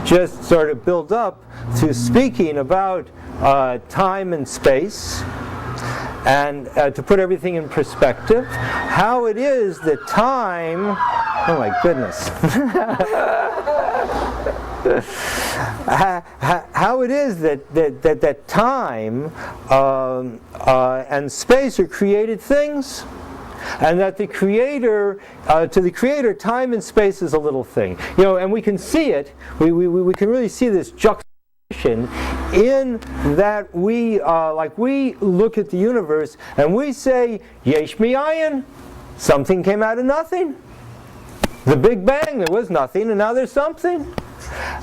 just sort of build up to speaking about time and space, and to put everything in perspective, how it is that time, oh my goodness, how it is that time and space are created things, and that the Creator, to the Creator, time and space is a little thing. And we can see it, we can really see this juxtaposition in that we look at the universe and we say, Yesh Mi'ayin, something came out of nothing. The Big Bang, there was nothing, and now there's something.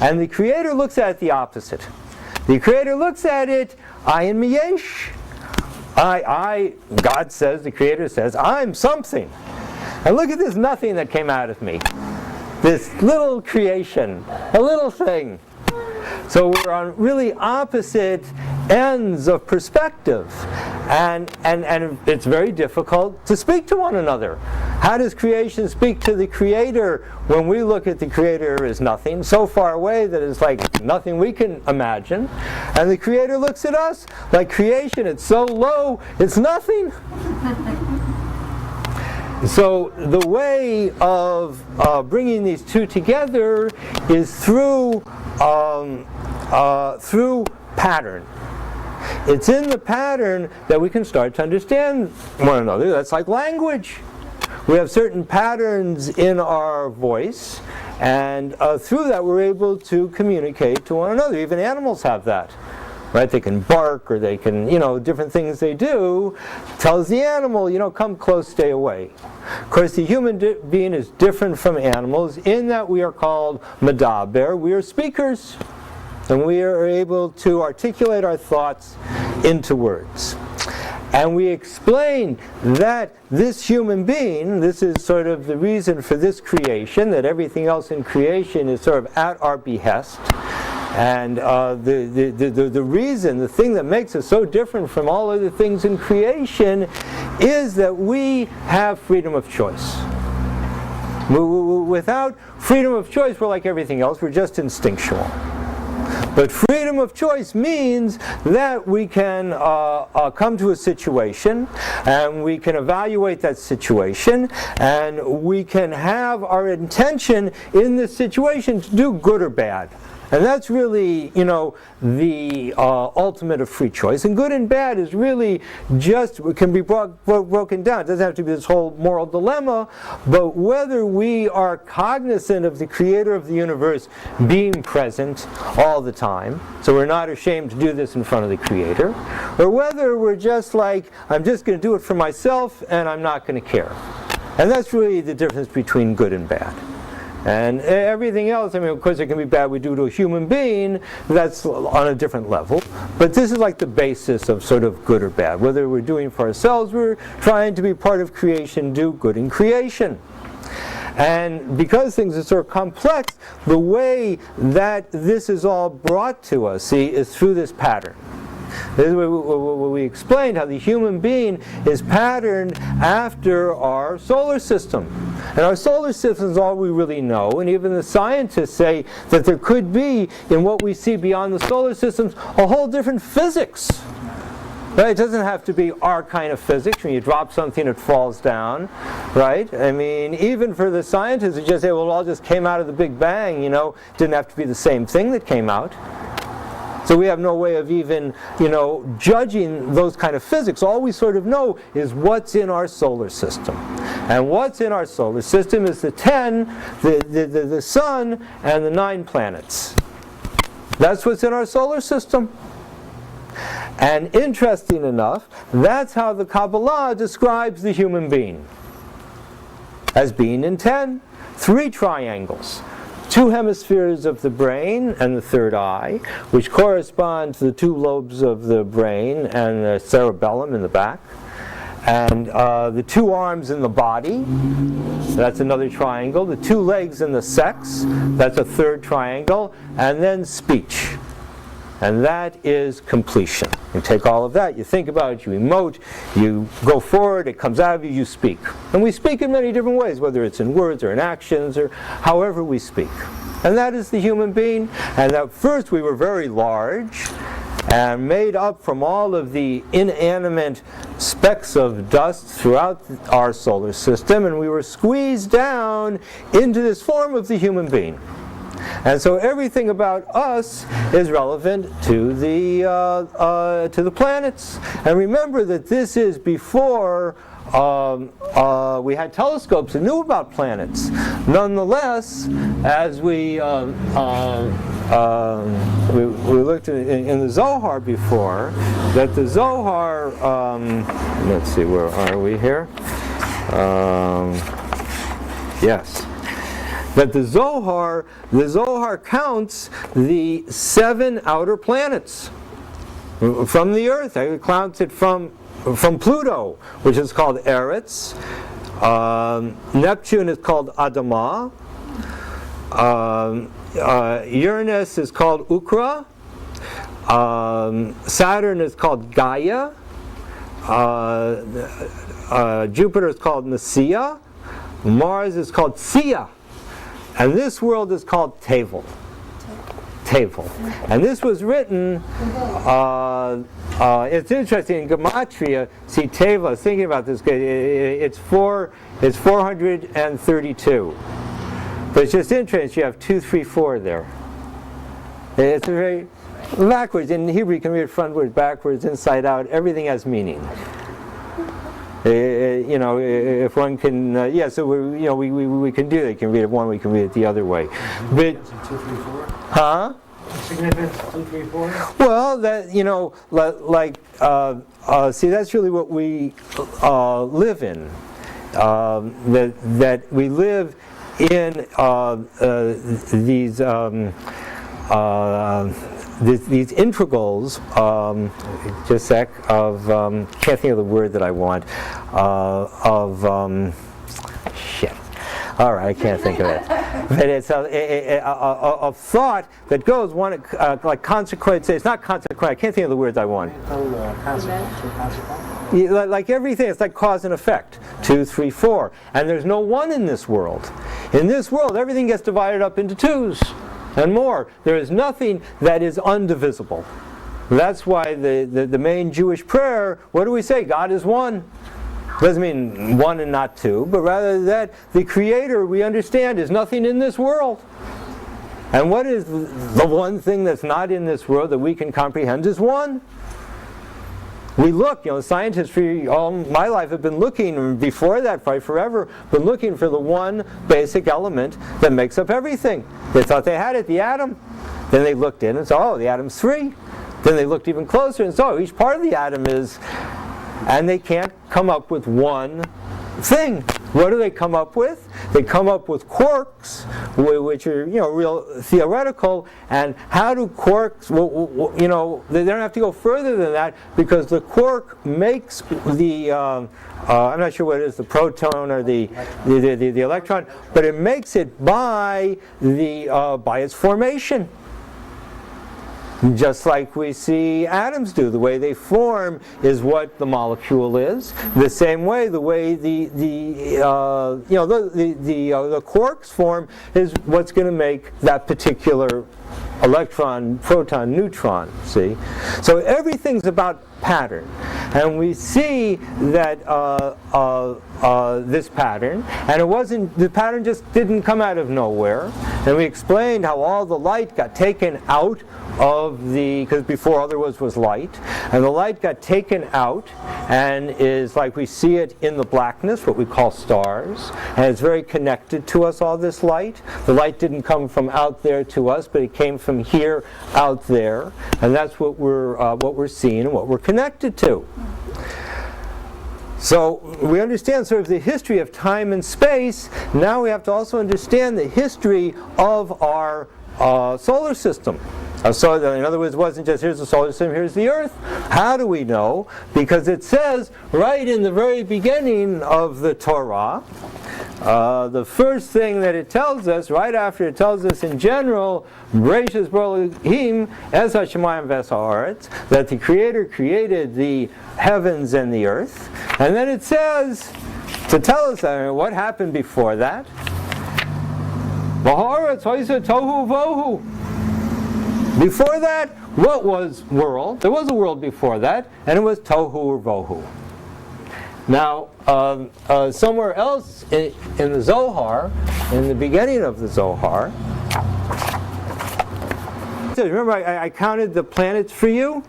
And the Creator looks at it the opposite. The Creator looks at it, Ayin Miyesh. God says, the Creator says, I'm something. And look at this nothing that came out of me. This little creation, a little thing. So we're on really opposite ends of perspective, and it's very difficult to speak to one another. How does creation speak to the Creator when we look at the Creator as nothing, so far away that it's like nothing we can imagine, and the Creator looks at us like creation, it's so low, it's nothing. So the way of bringing these two together is through pattern. It's in the pattern that we can start to understand one another. That's like language. We have certain patterns in our voice, and through that we're able to communicate to one another. Even animals have that. Right? They can bark, or they can, different things they do tells the animal, come close, stay away. Of course, the human being is different from animals in that we are called medaber, we are speakers, and we are able to articulate our thoughts into words. And we explained that this human being, this is sort of the reason for this creation, that everything else in creation is sort of at our behest. And the reason, the thing that makes us so different from all other things in creation is that we have freedom of choice. Without freedom of choice, we're like everything else, we're just instinctual. But freedom of choice means that we can come to a situation, and we can evaluate that situation, and we can have our intention in this situation to do good or bad. And that's really, the ultimate of free choice. And good and bad is really just, can be broken down. It doesn't have to be this whole moral dilemma, but whether we are cognizant of the Creator of the universe being present all the time, so we're not ashamed to do this in front of the Creator, or whether we're just like, I'm just going to do it for myself and I'm not going to care. And that's really the difference between good and bad. And everything else, of course it can be bad we do to a human being, that's on a different level. But this is like the basis of sort of good or bad. Whether we're doing for ourselves, we're trying to be part of creation, do good in creation. And because things are sort of complex, the way that this is all brought to us, is through this pattern. This is what we explained, how the human being is patterned after our solar system. And our solar system is all we really know, and even the scientists say that there could be, in what we see beyond the solar systems, a whole different physics. Right? It doesn't have to be our kind of physics. When you drop something, it falls down. Right? Even for the scientists who just say, well, it all just came out of the Big Bang, didn't have to be the same thing that came out. So we have no way of even, judging those kind of physics. All we sort of know is what's in our solar system. And what's in our solar system is the 10, the sun, and the 9 planets. That's what's in our solar system. And interesting enough, that's how the Kabbalah describes the human being. As being in 10, 3 triangles. 2 hemispheres of the brain and the third eye, which correspond to the 2 lobes of the brain and the cerebellum in the back. And the 2 arms in the body, that's another triangle. The 2 legs in the sex, that's a third triangle. And then speech. And that is completion. You take all of that, you think about it, you emote, you go forward, it comes out of you, you speak. And we speak in many different ways, whether it's in words or in actions or however we speak. and that is the human being. And at first we were very large and made up from all of the inanimate specks of dust throughout our solar system, and we were squeezed down into this form of the human being. And so everything about us is relevant to the planets. And remember that this is before we had telescopes that knew about planets. Nonetheless, as we looked in the Zohar before, that the Zohar, let's see, where are we here? Yes. That the Zohar counts the 7 outer planets from the Earth. It counts it from Pluto, which is called Eretz. Neptune is called Adama. Uranus is called Ukra. Saturn is called Gaia. Jupiter is called Nicaea. Mars is called Sia. And this world is called Tevel. And this was written, it's interesting, in Gematria, see Tevel, I was thinking about this, it's 432. But it's just interesting, you have 2, 3, 4 there. It's very backwards. In Hebrew you can read it frontwards, backwards, inside out, everything has meaning. If one can, so we can do that. You can read it one way, we can read it the other way. But, 2, 3, 4? Huh? Significance 2, 3, 4? Well, that see, that's really what we live in. That we live in these integrals, just a sec, of, can't think of the word that I want, shit. All right, I can't think of it. But it's a thought that goes one, like consequence, it's not consequence, I can't think of the words I want. Like everything, it's like cause and effect. 2, 3, 4. And there's no 1 in this world. In this world, everything gets divided up into 2s. And more. There is nothing that is undivisible. That's why the main Jewish prayer, what do we say? God is one. Doesn't mean 1 and not 2, but rather that the Creator, we understand, is nothing in this world. And what is the one thing that's not in this world that we can comprehend is 1. We look, scientists for all my life have been looking, before that, probably forever, been looking for the one basic element that makes up everything. They thought they had it, the atom. Then they looked in and saw, the atom's 3. Then they looked even closer and saw each part of the atom is, and they can't come up with one thing. What do they come up with? They come up with quarks, which are real theoretical. And how do quarks? They don't have to go further than that, because the quark makes the I'm not sure what it is, the proton or the electron, but it makes it by its formation. Just like we see atoms do, the way they form is what the molecule is. The same way, the way the quarks form is what's going to make that particular electron, proton, neutron. See, so everything's about pattern, and we see that this pattern, and the pattern just didn't come out of nowhere. And we explained how all the light got taken out of because before all there was light, and the light got taken out and is like we see it in the blackness, what we call stars, and it's very connected to us, all this light. The light didn't come from out there to us, but it came from here out there, and that's what we're seeing and what we're connected to. So we understand sort of the history of time and space. Now we have to also understand the history of our solar system. So in other words, it wasn't just here's the solar system, here's the Earth. How do we know? Because it says right in the very beginning of the Torah, the first thing that it tells us, right after it tells us in general, Bereshis bara Elohim es hashamayim v'es haaretz, that the Creator created the heavens and the earth. And then it says, to tell us what happened before that. B'ha'aretz ha'isa tohu vohu. Before that, what was world? There was a world before that, and it was tohu or vohu. Now, somewhere else in the Zohar, in the beginning of the Zohar, remember I counted the planets for you?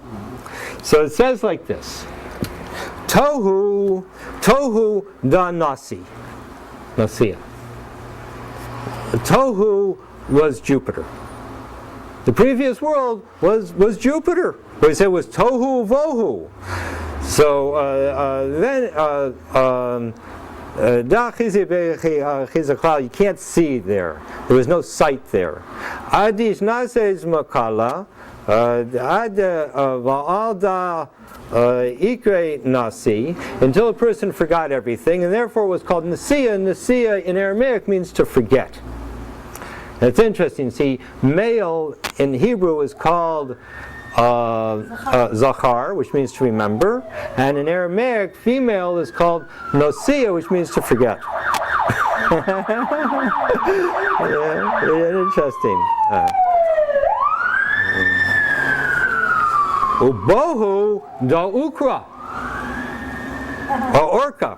So it says like this: Tohu da nasi, Nasia. Tohu was Jupiter. The previous world was Jupiter. We said it was Tohu Vohu. So then you can't see there. There was no sight there. Adish Nasez Makala Ad Va'alda Ikre Nasi, until a person forgot everything, and therefore it was called Nasia. Nasia in Aramaic means to forget. And it's interesting. See, male in Hebrew is called Zachar, which means to remember, and in Aramaic, female is called Nosia, which means to forget. Yeah, interesting. Ubohu da ukra, orca,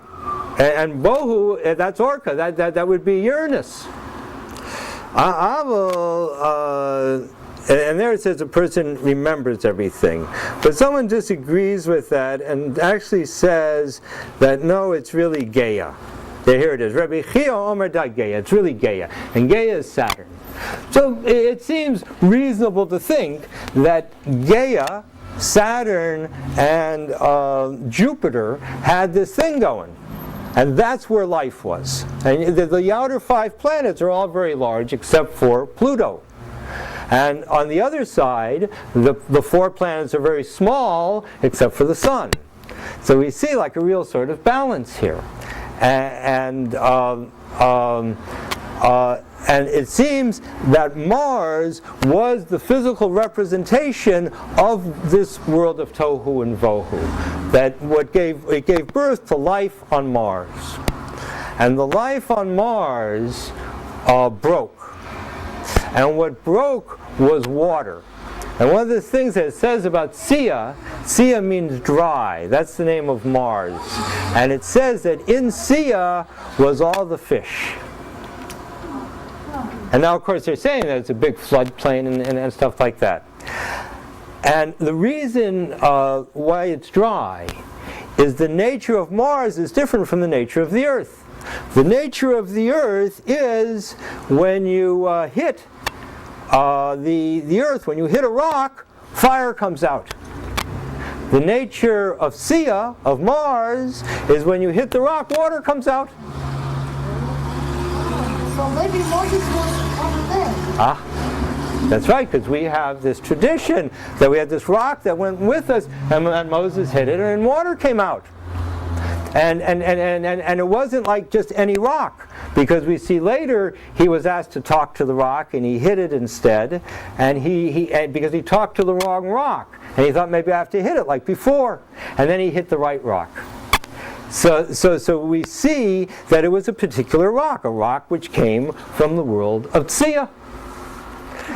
and bohu, that's orca. That would be Uranus. And there it says a person remembers everything. But someone disagrees with that and actually says that no, it's really Gaia. Here it is. Rabbi Chia Omer da Gaia. It's really Gaia. And Gaia is Saturn. So it seems reasonable to think that Gaia, Saturn, and Jupiter had this thing going. And that's where life was. And the outer 5 planets are all very large except for Pluto. And on the other side, the 4 planets are very small except for the Sun. So we see like a real sort of balance here. And it seems that Mars was the physical representation of this world of Tohu and Vohu. That it gave birth to life on Mars. And the life on Mars broke. And what broke was water. And one of the things that it says about Sia means dry. That's the name of Mars. And it says that in Sia was all the fish. And now, of course, they're saying that it's a big floodplain and stuff like that. And the reason why it's dry is the nature of Mars is different from the nature of the Earth. The nature of the Earth is when you hit the Earth, when you hit a rock, fire comes out. The nature of Sia, of Mars, is when you hit the rock, water comes out. So maybe Moses was over there. That's right, because we have this tradition that we had this rock that went with us, and Moses hit it, and water came out. And it wasn't like just any rock, because we see later he was asked to talk to the rock and he hit it instead, and because he talked to the wrong rock, and he thought maybe I have to hit it like before, and then he hit the right rock. So we see that it was a particular rock, a rock which came from the world of Sia.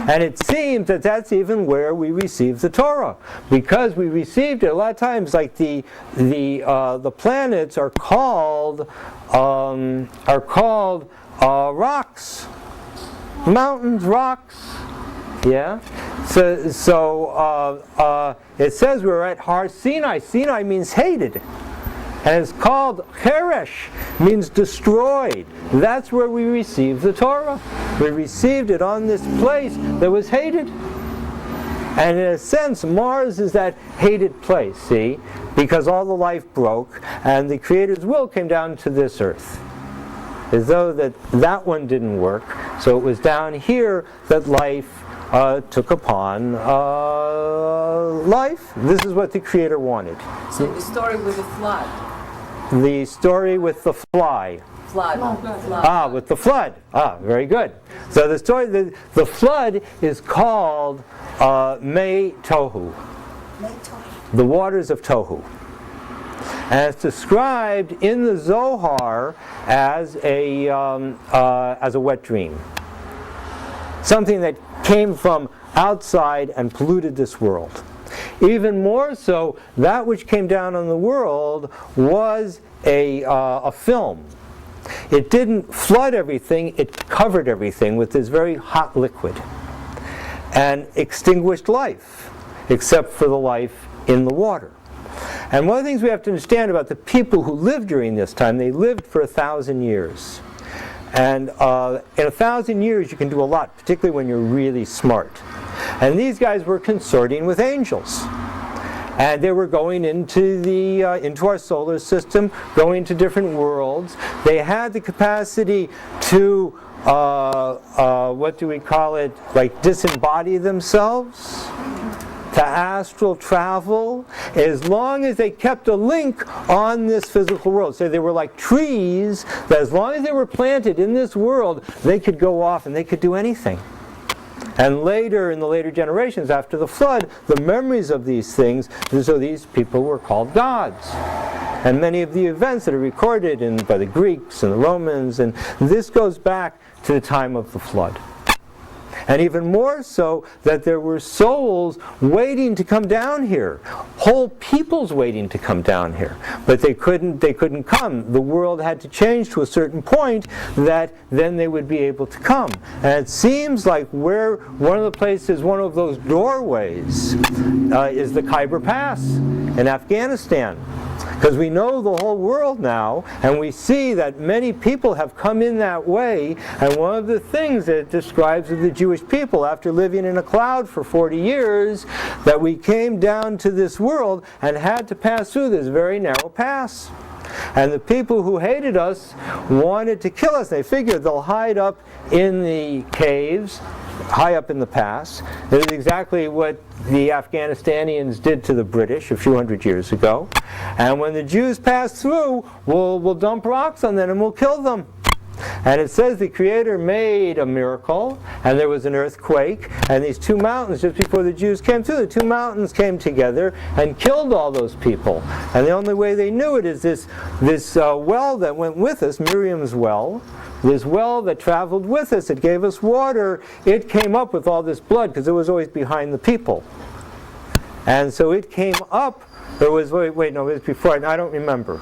And it seems that that's even where we received the Torah, because we received it a lot of times. Like the planets are called rocks, mountains, rocks. Yeah. So it says we're at Har Sinai. Sinai means hated. And it's called Cheresh, means destroyed. That's where we received the Torah. We received it on this place that was hated. And in a sense, Mars is that hated place, see? Because all the life broke, and the Creator's will came down to this earth. As though that one didn't work. So it was down here that life took upon life. This is what the Creator wanted. So the story with the flood. The story with the fly. Flood. With the flood. Very good. So the story, the flood is called Mei Tohu. The waters of Tohu. And it's described in the Zohar as a wet dream. something that came from outside and polluted this world. Even more so, that which came down on the world was a film. It didn't flood everything, it covered everything with this very hot liquid and extinguished life, except for the life in the water. And one of the things we have to understand about the people who lived during this time, they lived for 1,000 years. And in 1,000 years you can do a lot, particularly when you're really smart. And these guys were consorting with angels. And they were going into our solar system, going to different worlds. They had the capacity to, what do we call it, like disembody themselves, to astral travel, as long as they kept a link on this physical world. So they were like trees that as long as they were planted in this world, they could go off and they could do anything. And later, in the later generations after the flood, the memories of these things, so these people were called gods. And many of the events that are recorded by the Greeks and the Romans, and this goes back to the time of the flood. And even more so, that there were souls waiting to come down here, whole peoples waiting to come down here, but they couldn't come. The world had to change to a certain point that then they would be able to come. And it seems like where one of the places, one of those doorways, is the Khyber Pass in Afghanistan. Because we know the whole world now, and we see that many people have come in that way, and one of the things that it describes of the Jewish people, after living in a cloud for 40 years, that we came down to this world and had to pass through this very narrow pass. And the people who hated us wanted to kill us. They figured they'll hide up in the caves, high up in the pass. That is exactly what the Afghanistanians did to the British a few hundred years ago. And when the Jews pass through, we'll dump rocks on them and we'll kill them. And it says the Creator made a miracle, and there was an earthquake, and these two mountains, just before the Jews came through, the two mountains came together and killed all those people. And the only way they knew it is this well that went with us, Miriam's well, this well that traveled with us, it gave us water, it came up with all this blood, because it was always behind the people. And so it came up, it was before, I don't remember.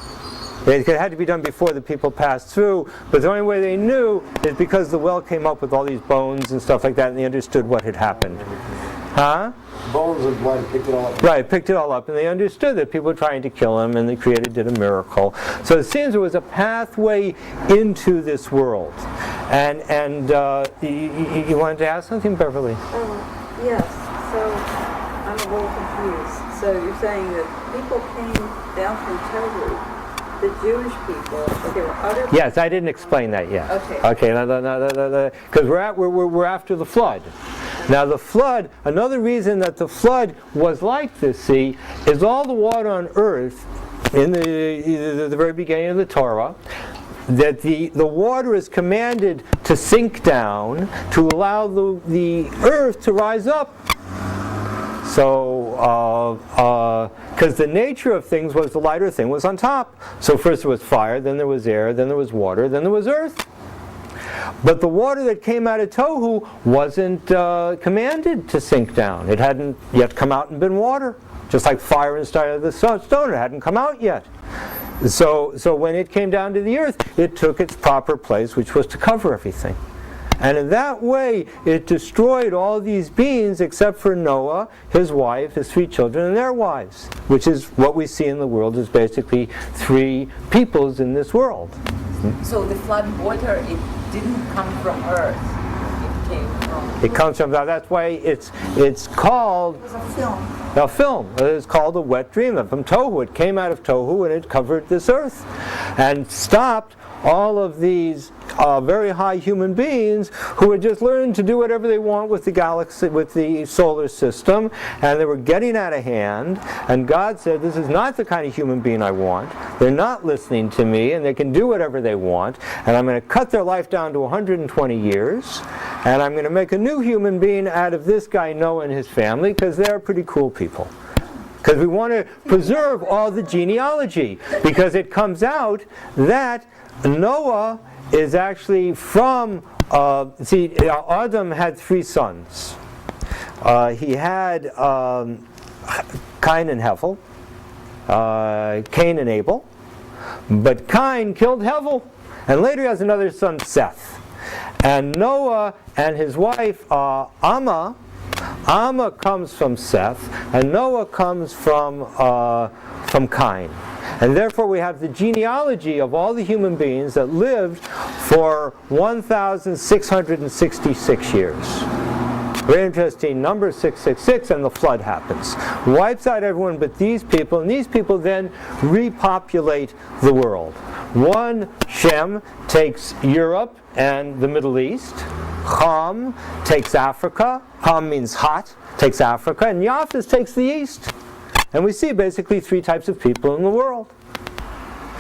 It had to be done before the people passed through, but the only way they knew is because the well came up with all these bones and stuff like that, and they understood what had happened. Huh? Bones and blood, picked it all up. Right, picked it all up, and they understood that people were trying to kill him, and the Creator did a miracle. So it seems there was a pathway into this world. And you wanted to ask something, Beverly? Yes, so I'm a little confused. So you're saying that people came down from Tohu, the Jewish people, but there were other people? Yes, I didn't explain that yet. Okay. Okay, because we're after the flood. Now the flood, another reason that the flood was like this, see, is all the water on earth, in the very beginning of the Torah, that the water is commanded to sink down to allow the earth to rise up. So, because the nature of things was the lighter thing was on top. So first there was fire, then there was air, then there was water, then there was earth. But the water that came out of Tohu wasn't commanded to sink down. It hadn't yet come out and been water. Just like fire inside of the stone, it hadn't come out yet. So when it came down to the earth, it took its proper place, which was to cover everything. And in that way, it destroyed all these beings except for Noah, his wife, his 3 children, and their wives, which is what we see in the world is basically 3 peoples in this world. So the flood water, it didn't come from earth. It came from... It comes from, that's why it's called... It was a film. A film. It's called a wet dream. From Tohu. It came out of Tohu and it covered this earth. And stopped all of these very high human beings who had just learned to do whatever they want with the galaxy, with the solar system, and they were getting out of hand. And God said, this is not the kind of human being I want. They're not listening to me, and they can do whatever they want. And I'm going to cut their life down to 120 years, and I'm going to make a new human being out of this guy Noah and his family, because they're pretty cool people. Because we want to preserve all the genealogy, because it comes out that Noah is actually from Adam had 3 sons. He had Cain and Hevel, Cain and Abel, but Cain killed Hevel, and later he has another son, Seth. And Noah and his wife Amma comes from Seth, and Noah comes from Cain. And therefore we have the genealogy of all the human beings that lived for 1,666 years. Very interesting number, 666, and the flood happens. Wipes out everyone but these people, and these people then repopulate the world. One, Shem, takes Europe and the Middle East. Ham takes Africa. Ham means hot, takes Africa. And Japheth takes the East. And we see basically 3 types of people in the world.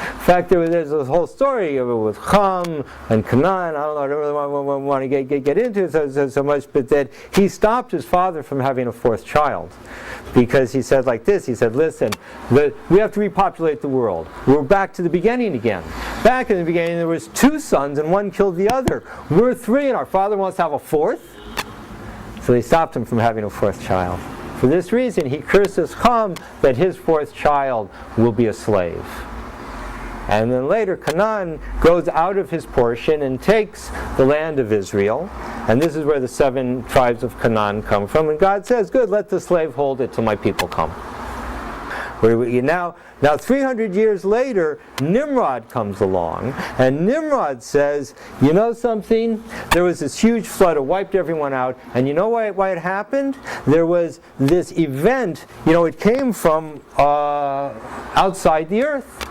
In fact, there's a whole story with Ham and Canaan. I don't really want to get into it so much, but that he stopped his father from having a 4th child. Because he said like this, he said, listen, we have to repopulate the world. We're back to the beginning again. Back in the beginning there was 2 sons and one killed the other. We're 3 and our father wants to have a 4th. So he stopped him from having a 4th child. For this reason he curses Ham that his 4th child will be a slave. And then later Canaan goes out of his portion and takes the land of Israel. And this is where the 7 tribes of Canaan come from. And God says, good, let the slave hold it till my people come. Now 300 years later, Nimrod comes along. And Nimrod says, you know something? There was this huge flood. It wiped everyone out. And you know why it happened? There was this event. It came from outside the earth.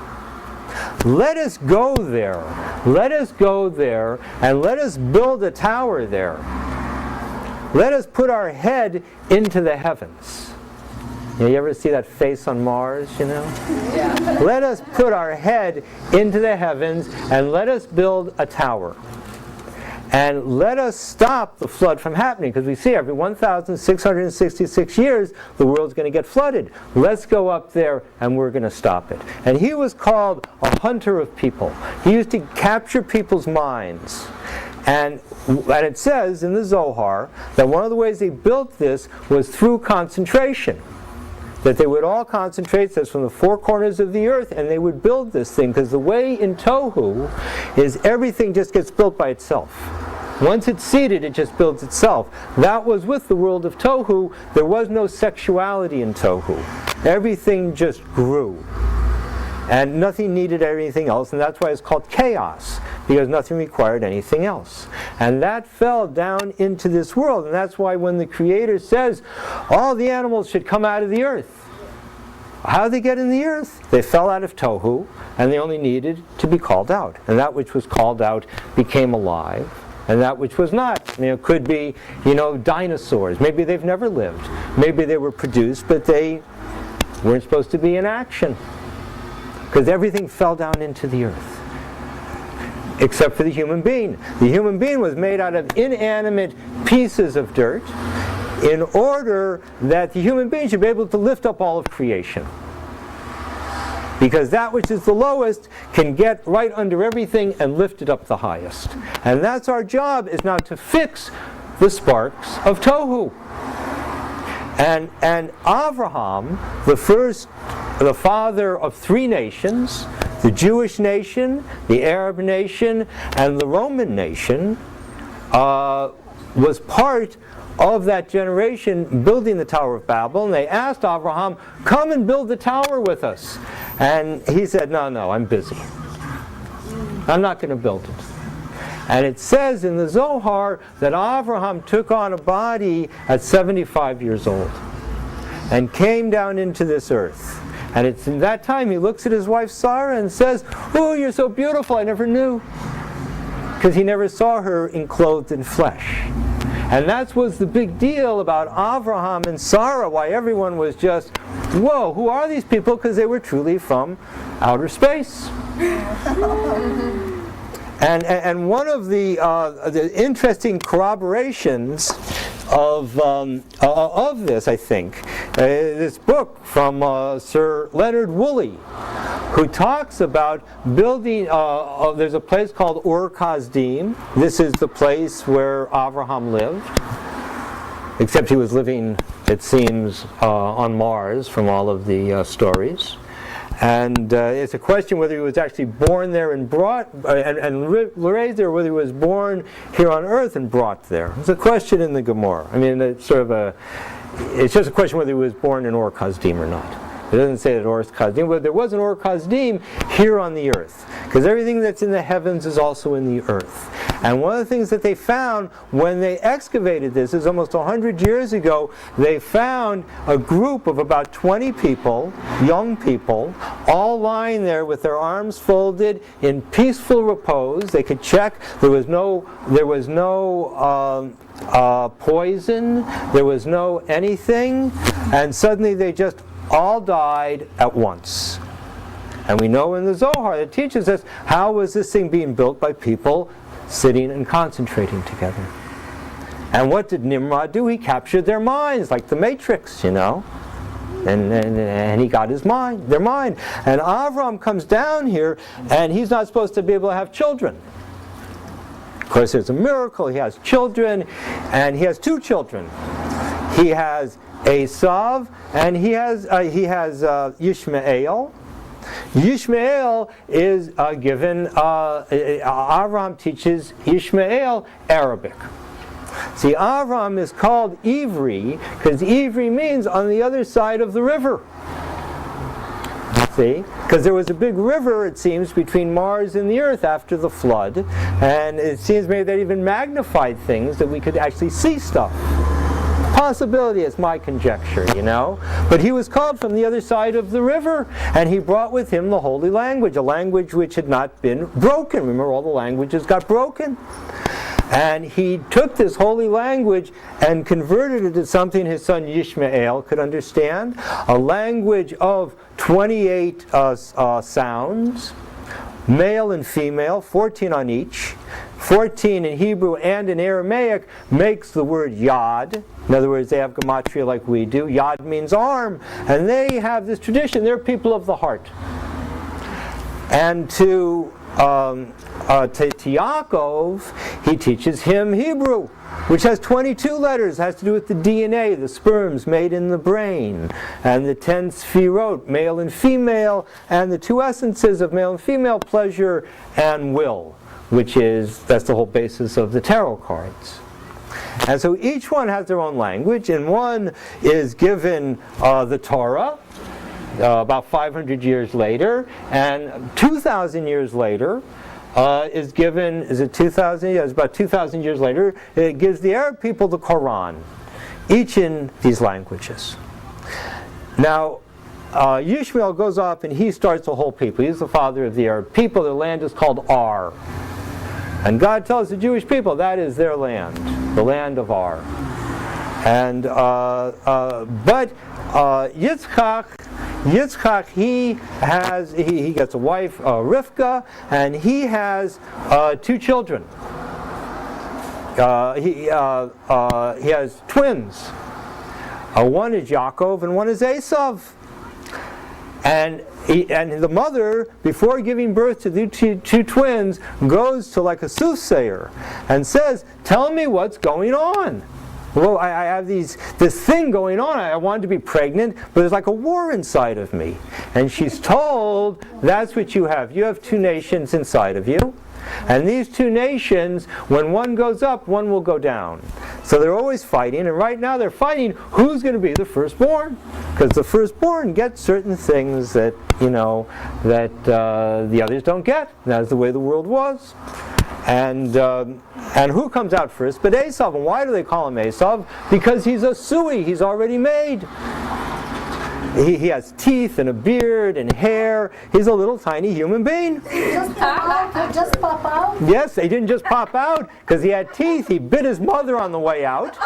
Let us go there. Let us go there and let us build a tower there. Let us put our head into the heavens. You ever see that face on Mars, Yeah. Let us put our head into the heavens and let us build a tower. And let us stop the flood from happening, because we see every 1,666 years the world's going to get flooded. Let's go up there and we're going to stop it. And he was called a hunter of people. He used to capture people's minds. And it says in the Zohar that one of the ways they built this was through concentration. That they would all concentrate, says, from the 4 corners of the earth, and they would build this thing, because the way in Tohu is everything just gets built by itself. Once it's seated, it just builds itself. That was with the world of Tohu. There was no sexuality in Tohu. Everything just grew. And nothing needed anything else, and that's why it's called chaos, because nothing required anything else. And that fell down into this world, and that's why when the Creator says, all the animals should come out of the earth. How did they get in the earth? They fell out of Tohu, and they only needed to be called out. And that which was called out became alive, and that which was not. Could be, dinosaurs. Maybe they've never lived. Maybe they were produced, but they weren't supposed to be in action. Because everything fell down into the earth. Except for the human being. The human being was made out of inanimate pieces of dirt in order that the human being should be able to lift up all of creation. Because that which is the lowest can get right under everything and lift it up the highest. And that's our job, is now to fix the sparks of Tohu. And Avraham, the father of 3 nations, the Jewish nation, the Arab nation, and the Roman nation, was part of that generation building the Tower of Babel. And they asked Avraham, come and build the tower with us. And he said, no, I'm busy. I'm not going to build it. And it says in the Zohar that Avraham took on a body at 75 years old and came down into this earth. And it's in that time he looks at his wife Sarah and says, oh, you're so beautiful, I never knew. Because he never saw her clothed in flesh. And that was the big deal about Avraham and Sarah, why everyone was just, whoa, who are these people? Because they were truly from outer space. And one of the interesting corroborations of this, I think, this book from Sir Leonard Woolley, who talks about building, there's a place called Ur Kasdim. This is the place where Avraham lived, except he was living, it seems, on Mars from all of the stories. And it's a question whether he was actually born there and brought, and raised there, or whether he was born here on earth and brought there. It's a question in the Gemara. I mean, it's sort of it's just a question whether he was born in Ur Kasdim or not. It doesn't say that Ur Kasdim, but there was an Ur Kasdim here on the earth. Because everything that's in the heavens is also in the earth. And one of the things that they found when they excavated this is almost 100 years ago, they found a group of about 20 people, young people, all lying there with their arms folded in peaceful repose. They could check. There was no poison. There was no anything. And suddenly they just all died at once. And we know in the Zohar that teaches us how was this thing being built by people sitting and concentrating together. And what did Nimrod do? He captured their minds, like the Matrix, you know. And he got their mind. And Avraham comes down here, and he's not supposed to be able to have children. Of course, there's a miracle. He has children, and he has two children. He has Esav, and he has Yishmael. Yishmael is given, Avraham teaches Yishmael Arabic. See, Avraham is called Ivri because Ivri means on the other side of the river. See? Because there was a big river, it seems, between Mars and the Earth after the flood, and it seems maybe that even magnified things that we could actually see stuff. Possibility is my conjecture, you know. But he was called from the other side of the river, and he brought with him the holy language, a language which had not been broken. Remember, all the languages got broken. And he took this holy language and converted it to something his son Yishmael could understand, a language of 28 sounds, male and female, 14 on each. 14 in Hebrew and in Aramaic makes the word yad. In other words, they have gematria like we do. Yad means arm. And they have this tradition. They're people of the heart. And to Yaakov, he teaches him Hebrew, which has 22 letters, has to do with the DNA, the sperms made in the brain, and the 10 sphirot, male and female, and the two essences of male and female, pleasure and will, that's the whole basis of the tarot cards. And so each one has their own language, and one is given the Torah, about 500 years later, and 2,000 years later is given, is it 2,000? Yeah, it's about 2,000 years later, it gives the Arab people the Quran, each in these languages. Now, Yishmael goes off and he starts the whole people. He's the father of the Arab people. Their land is called Ar. And God tells the Jewish people that is their land, the land of Ar. And but Yitzchak, he gets a wife, Rivka, and he has two children. He has twins. One is Yaakov and one is Esav. And the mother, before giving birth to the two twins, goes to like a soothsayer and says, "Tell me what's going on. Well, I have this thing going on. I wanted to be pregnant, but there's like a war inside of me." And she's told, "That's what you have. You have two nations inside of you. And these two nations, when one goes up, one will go down." So they're always fighting, and right now they're fighting who's going to be the firstborn. Because the firstborn gets certain things that, the others don't get. That's the way the world was. And who comes out first? But Esav. And why do they call him Esav? Because he's a sui. He's already made. He has teeth and a beard and hair. He's a little tiny human being. Just pop out? Yes, they didn't just pop out because he had teeth. He bit his mother on the way out.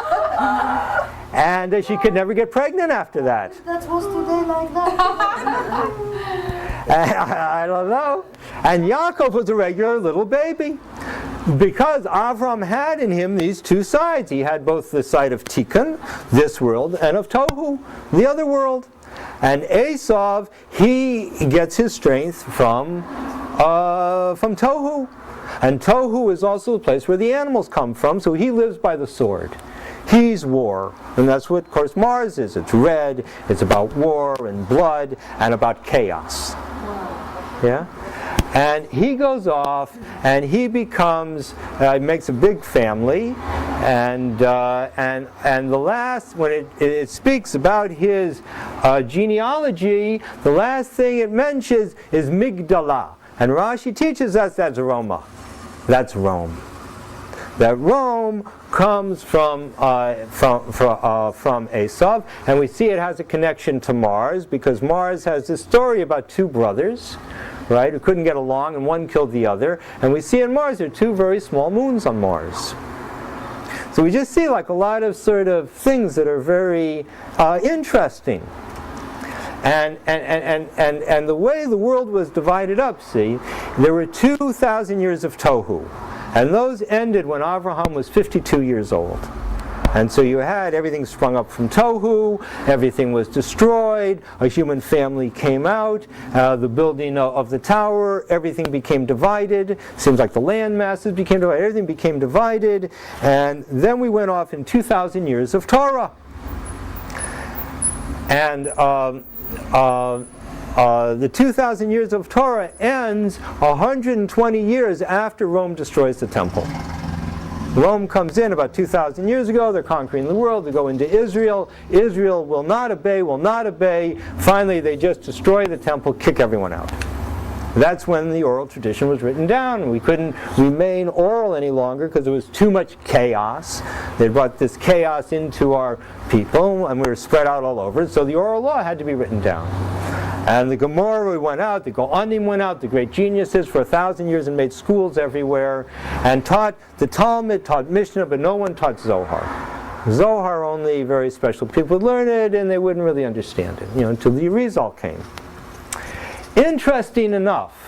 And she could never get pregnant after that. That was today like that. I don't know. And Yaakov was a regular little baby. Because Avraham had in him these two sides. He had both the side of Tikkun, this world, and of Tohu, the other world. And Esav, he gets his strength from Tohu. And Tohu is also the place where the animals come from, so he lives by the sword. He's war. And that's what, of course, Mars is. It's red, it's about war and blood, and about chaos. Yeah? And he goes off, and he becomes, makes a big family, and the last, when it speaks about his genealogy, the last thing it mentions is Migdala. And Rashi teaches us that's Roma. That's Rome. That Rome comes from Esav, and we see it has a connection to Mars, because Mars has this story about two brothers, right, who couldn't get along, and one killed the other. And we see in Mars there are two very small moons on Mars. So we just see like a lot of sort of things that are very interesting. And the way the world was divided up, see, there were 2,000 years of Tohu. And those ended when Avraham was 52 years old. And so you had everything sprung up from Tohu, everything was destroyed, a human family came out, the building of the tower, everything became divided. Seems like the land masses became divided, everything became divided. And then we went off in 2,000 years of Torah. And the 2,000 years of Torah ends 120 years after Rome destroys the temple. Rome comes in about 2,000 years ago, they're conquering the world, they go into Israel. Israel will not obey. Finally, they just destroy the temple, kick everyone out. That's when the oral tradition was written down. We couldn't remain oral any longer because there was too much chaos. They brought this chaos into our people, and we were spread out all over. So the oral law had to be written down. And the Gemara went out, the Go'anim went out, the great geniuses for 1,000 years and made schools everywhere, and taught the Talmud, taught Mishnah, but no one taught Zohar. Zohar, only very special people would learn it, and they wouldn't really understand it, until the Arizal came. Interesting enough,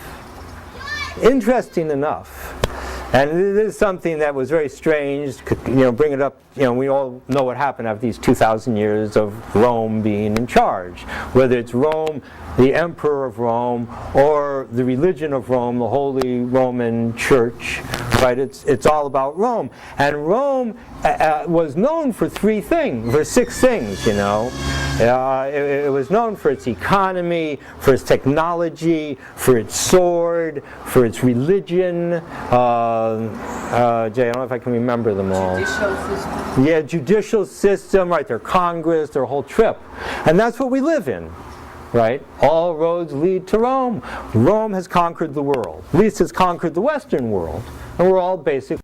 and this is something that was very strange, bring it up, we all know what happened after these 2,000 years of Rome being in charge. Whether it's Rome, the Emperor of Rome, or the religion of Rome, the Holy Roman Church, right? It's all about Rome. And Rome was known for six things, It was known for its economy, for its technology, for its sword, for its religion. Jay, I don't know if I can remember them all. Judicial system. Yeah, judicial system, right, their Congress, their whole trip. And that's what we live in, right? All roads lead to Rome. Rome has conquered the world. At least has conquered the Western world. And we're all basically